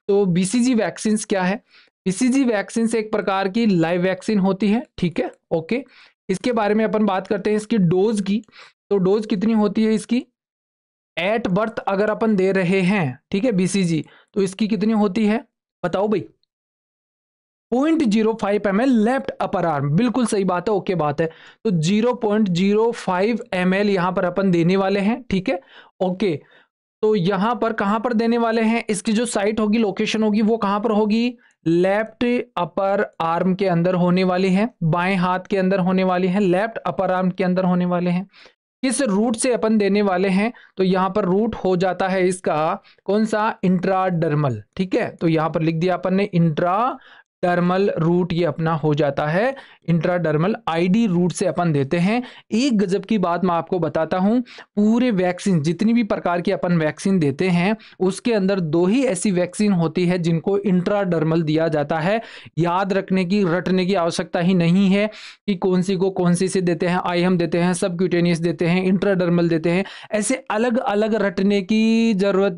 तो BCG vaccine क्या है? बीसीजी वैक्सीन एक प्रकार की लाइव वैक्सीन होती है, ठीक है, ओके। इसके बारे में अपन बात करते हैं इसकी डोज की। तो डोज कितनी होती है इसकी? एट बर्थ अगर अपन दे रहे हैं, ठीक है, बीसीजी, तो इसकी कितनी होती है बताओ भाई? 0.05 ml लेफ्ट अपर आर्म, बिल्कुल सही बात है, ओके बात है। तो 0.05 ml यहां पर अपन देने वाले हैं, ठीक है, ओके। तो यहां पर कहां पर देने वाले हैं? इसकी जो साइट होगी, लोकेशन होगी, वो कहां पर होगी? लेफ्ट अपर आर्म के अंदर होने वाली है, बाएं हाथ के अंदर होने वाली है, लेफ्ट अपर आर्म के अंदर होने वाले हैं। किस रूट से अपन देने वाले हैं? तो यहां पर रूट हो जाता है इसका कौन सा? इंट्राडर्मल, ठीक है। तो यहां पर लिख दिया अपन ने इंट्राडर्मल रूट, ये अपना हो जाता है इंट्राडर्मल आईडी रूट से अपन देते हैं। एक गजब की बात मैं आपको बताता हूं, पूरे वैक्सीन जितनी भी प्रकार की अपन वैक्सीन देते हैं उसके अंदर दो ही ऐसी वैक्सीन होती है जिनको इंट्राडर्मल दिया जाता है। याद रखने की, रटने की आवश्यकता ही नहीं है कि कौन सी को कौन सी से देते हैं, आईएम देते हैं, सबक्यूटेनियस देते हैं, इंट्राडर्मल देते हैं, ऐसे अलग अलग रटने की जरूरत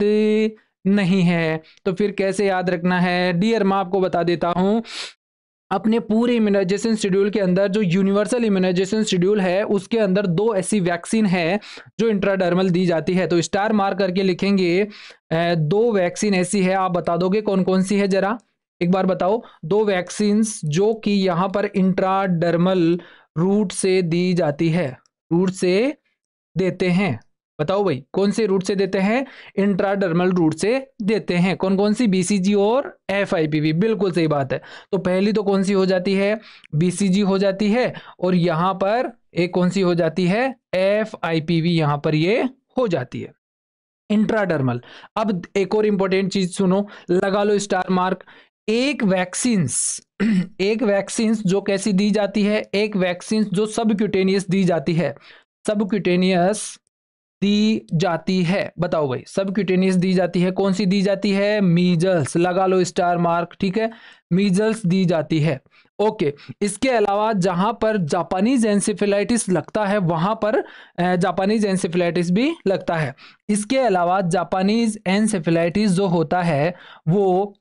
नहीं है। तो फिर कैसे याद रखना है? डियर, मैं आपको बता देता हूं, अपने पूरे इम्यूनाइजेशन शेड्यूल के अंदर जो यूनिवर्सल इम्यूनाइजेशन शेड्यूल है उसके अंदर दो ऐसी वैक्सीन है जो इंट्राडर्मल दी जाती है। तो स्टार मार्क करके लिखेंगे, दो वैक्सीन ऐसी है, आप बता दोगे कौन कौन सी है? जरा एक बार बताओ, दो वैक्सीन जो कि यहां पर इंट्राडर्मल रूट से दी जाती है, रूट से देते हैं, बताओ भाई कौन से रूट से देते हैं? इंट्राडर्मल रूट से देते हैं। कौन कौन सी? बीसीजी और एफआईपीवी, बिल्कुल सही बात है। तो पहली तो कौन सी हो जाती है? बीसीजी हो जाती है, और यहां पर एक कौन सी हो जाती है? एफआईपीवी, यहां पर ये हो जाती है इंट्राडर्मल। अब एक और इंपॉर्टेंट चीज सुनो, लगा लो स्टार मार्क। एक वैक्सीन्स एक वैक्सीन्स जो कैसी दी जाती है? एक वैक्सीन्स जो सबक्यूटेनियस दी जाती है, सबक्यूटेनियस दी जाती है, बताओ भाई, सबक्यूटेनियस दी जाती है, कौन सी दी जाती है? मीजल्स, लगा लो स्टार मार्क, ठीक है, मीजल्स दी जाती है, ओके। इसके अलावा जहां पर जापानीज एंसेफेलाइटिस लगता है वहां पर जापानीज एंसेफेलाइटिस भी लगता है। इसके अलावा जापानीज एंसेफेलाइटिस जो होता है वो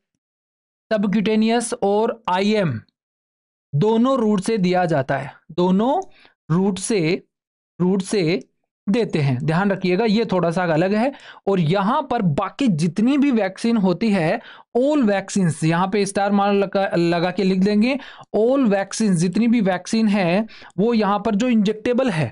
सबक्यूटेनियस और आईएम दोनों रूट से दिया जाता है, दोनों रूट से देते हैं, ध्यान रखिएगा, ये थोड़ा सा अलग है। और यहां पर बाकी जितनी भी वैक्सीन होती है, ऑल वैक्सीन, यहां पे स्टार मार्क लगा के लिख देंगे, ऑल वैक्सीन जितनी भी वैक्सीन है वो यहां पर जो इंजेक्टेबल है,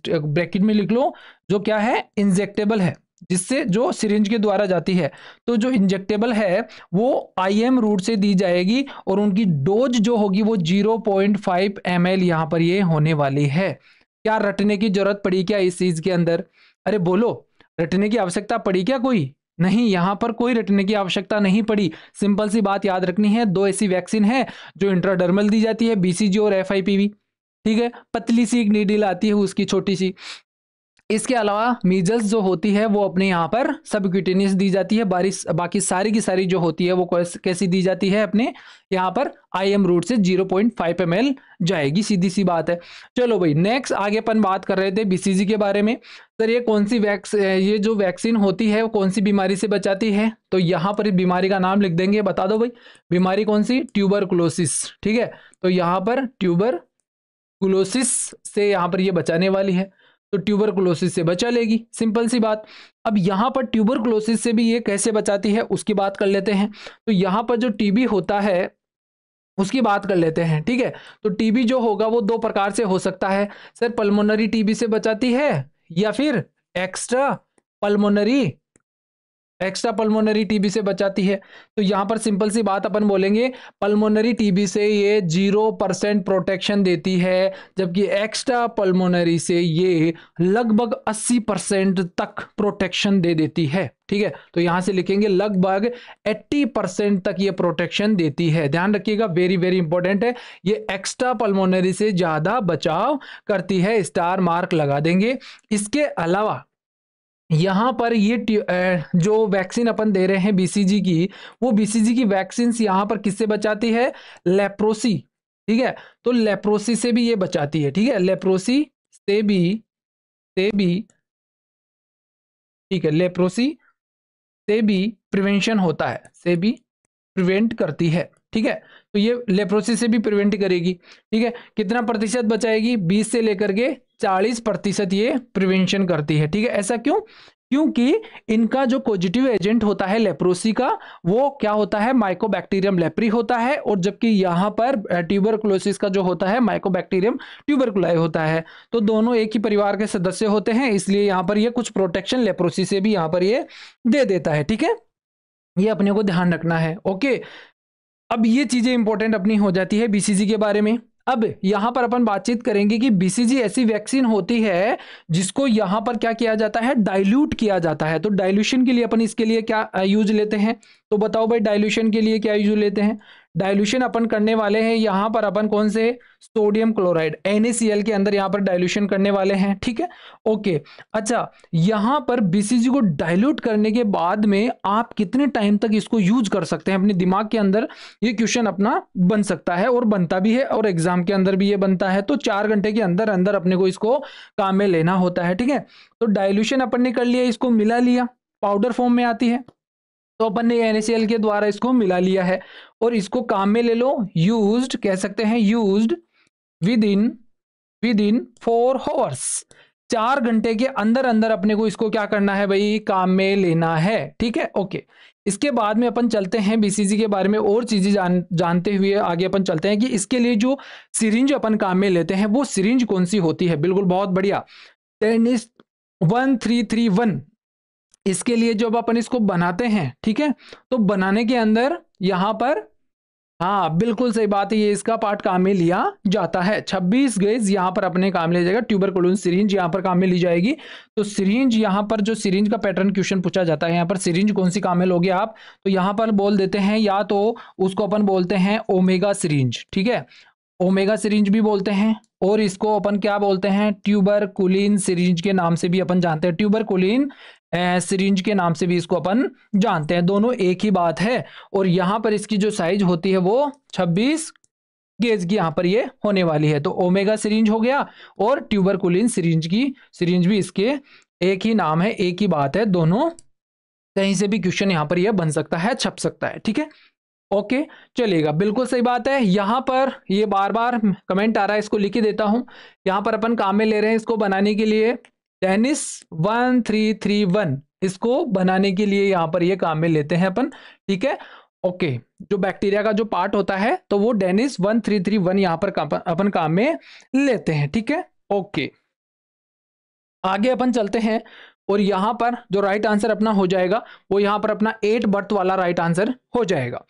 ब्रैकेट में लिख लो, जो क्या है? इंजेक्टेबल है, जिससे जो सिरिंज के द्वारा जाती है। तो जो इंजेक्टेबल है वो आईएम रूट से दी जाएगी, और उनकी डोज जो होगी वो 0.5 ml यहां पर ये होने वाली है। क्या रटने की जरूरत पड़ी क्या इस चीज के अंदर? अरे बोलो, रटने की आवश्यकता पड़ी क्या? कोई नहीं, यहां पर कोई रटने की आवश्यकता नहीं पड़ी। सिंपल सी बात याद रखनी है, दो ऐसी वैक्सीन है जो इंट्राडर्मल दी जाती है, बीसीजी और एफआईपीवी, ठीक है, पतली सी एक नीडल आती है उसकी छोटी सी। इसके अलावा मीजल्स जो होती है वो अपने यहाँ पर सबक्यूटेनियस दी जाती है, बाकी सारी की सारी जो होती है वो कैसी दी जाती है? अपने यहाँ पर आईएम रूट से 0.5 ml जाएगी, सीधी सी बात है। चलो भाई, नेक्स्ट आगे अपन बात कर रहे थे बीसीजी के बारे में। सर ये कौन सी ये जो वैक्सीन होती है वो कौन सी बीमारी से बचाती है? तो यहाँ पर इस बीमारी का नाम लिख देंगे, बता दो भाई, बीमारी कौन सी? ट्यूबरकुलोसिस, ठीक है। तो यहाँ पर ट्यूबरकुलोसिस से यहाँ पर ये बचाने वाली है, तो ट्यूबरकुलोसिस से बचा लेगी, सिंपल सी बात। अब यहां पर ट्यूबरकुलोसिस से भी ये कैसे बचाती है उसकी बात कर लेते हैं। तो यहां पर जो टीबी होता है उसकी बात कर लेते हैं, ठीक है। तो टीबी जो होगा वो दो प्रकार से हो सकता है। सर पल्मोनरी टीबी से बचाती है, या फिर एक्स्ट्रा पल्मोनरी टीबी से बचाती है। तो यहां पर सिंपल सी बात अपन बोलेंगे, पल्मोनरी टीबी से ये 0% प्रोटेक्शन देती है, जबकि एक्स्ट्रा पल्मोनरी से ये लगभग 80% तक प्रोटेक्शन दे देती है, ठीक है। तो यहां से लिखेंगे लगभग 80% तक ये प्रोटेक्शन देती है, ध्यान रखिएगा, वेरी वेरी इंपॉर्टेंट है, ये एक्स्ट्रा पल्मोनरी से ज्यादा बचाव करती है, स्टार मार्क लगा देंगे। इसके अलावा यहां पर ये जो वैक्सीन अपन दे रहे हैं बीसीजी की, वो बीसीजी की वैक्सीन यहां पर किससे बचाती है? लेप्रोसी, ठीक है। तो लेप्रोसी से भी ये बचाती है, ठीक है, लेप्रोसी से भी ठीक है, लेप्रोसी से भी प्रिवेंशन होता है, से भी प्रिवेंट करती है, ठीक है। तो ये लेप्रोसिस से भी प्रिवेंट करेगी, ठीक है। कितना प्रतिशत बचाएगी? 20 से लेकर के 40% ये प्रिवेंशन करती है, ठीक है। ऐसा क्यों? क्योंकि इनका जो पॉजिटिव एजेंट होता है लेप्रोसी का, वो क्या होता है? माइकोबैक्टीरियम लेप्री होता है, और जबकि यहां पर ट्यूबरकुलोसिस का जो होता है माइकोबैक्टीरियम ट्यूबरकुलाई होता है। तो दोनों एक ही परिवार के सदस्य होते हैं, इसलिए यहां पर ये कुछ प्रोटेक्शन लेप्रोसी से भी यहां पर ये दे देता है, ठीक है। ये अपने को ध्यान रखना है, ओके। अब ये चीजें इंपॉर्टेंट अपनी हो जाती है बीसीजी के बारे में। अब यहां पर अपन बातचीत करेंगे कि बीसीजी ऐसी वैक्सीन होती है जिसको यहां पर क्या किया जाता है? डाइल्यूट किया जाता है। तो डाइल्यूशन के लिए अपन इसके लिए क्या यूज लेते हैं? तो बताओ भाई, डाइल्यूशन के लिए क्या यूज लेते हैं? डाइल्यूशन अपन करने वाले हैं यहां पर अपन कौन से? सोडियम क्लोराइड NaCl के अंदर यहां पर डाइल्यूशन करने वाले हैं, ठीक है, ओके। अच्छा, यहां पर बीसीजी को डाइल्यूट करने के बाद में आप कितने टाइम तक इसको यूज कर सकते हैं? अपने दिमाग के अंदर ये क्वेश्चन अपना बन सकता है, और बनता भी है, और एग्जाम के अंदर भी ये बनता है। तो 4 घंटे के अंदर अंदर अपने को इसको काम में लेना होता है, ठीक है। तो डाइल्यूशन अपन ने कर लिया, इसको मिला लिया, पाउडर फॉर्म में आती है, तो अपन ने NaCl के द्वारा इसको मिला लिया है, और इसको काम में ले लो। यूज्ड कह सकते हैं, यूज्ड विद इन 4 आवर्स। 4 घंटे के अंदर अंदर अपने को इसको क्या करना है भाई? काम में लेना है, ठीक है, ओके। इसके बाद में अपन चलते हैं बीसीजी के बारे में और चीजें जानते हुए आगे अपन चलते हैं कि इसके लिए जो सिरिंज अपन काम में लेते हैं वो सिरिंज कौन सी होती है। बिल्कुल, बहुत बढ़िया। डेनिस 1331, इसके लिए जब अपन इसको बनाते हैं, ठीक है, तो बनाने के अंदर यहां पर, हाँ बिल्कुल सही बात है, ये इसका पार्ट काम में लिया जाता है। 26 गेज यहां पर अपने काम ले जाएगा। ट्यूबरकुलोसिस सिरिंज यहां पर काम में ली जाएगी। तो सिरिंज यहां पर जो सिरिंज का पैटर्न क्वेश्चन पूछा जाता है, यहां पर सिरिंज कौन सी काम में लोगे आप? तो यहां पर बोल देते हैं, या तो उसको अपन बोलते हैं ओमेगा सिरिंज, ठीक है, ओमेगा सिरिंज भी बोलते हैं, और इसको अपन क्या बोलते हैं? ट्यूबरकुलिन सिरिंज के नाम से भी अपन जानते हैं। ट्यूबरकुलिन सिरिंज के नाम से भी इसको अपन जानते हैं। दोनों एक ही बात है। और यहां पर इसकी जो साइज होती है वो 26 गेज की यहां पर ये होने वाली है। तो ओमेगा सिरिंज हो गया, और ट्यूबरकुलिन सिरिंज की सिरिंज भी इसके एक ही नाम है, एक ही बात है। दोनों कहीं से भी क्वेश्चन यहां पर यह बन सकता है, छप सकता है, ठीक है, ओके, चलेगा, बिल्कुल सही बात है। यहां पर ये बार बार कमेंट आ रहा है, इसको लिख ही देता हूं। यहां पर अपन काम में ले रहे हैं इसको बनाने के लिए डेनिस 1331, इसको बनाने के लिए यहां पर ये काम में लेते हैं अपन, ठीक है, ओके। जो बैक्टीरिया का जो पार्ट होता है तो वो डेनिस 1331 यहां पर अपन काम में लेते हैं, ठीक है, ओके। आगे अपन चलते हैं, और यहां पर जो राइट आंसर अपना हो जाएगा वो यहां पर अपना 8 बर्थ वाला राइट आंसर हो जाएगा।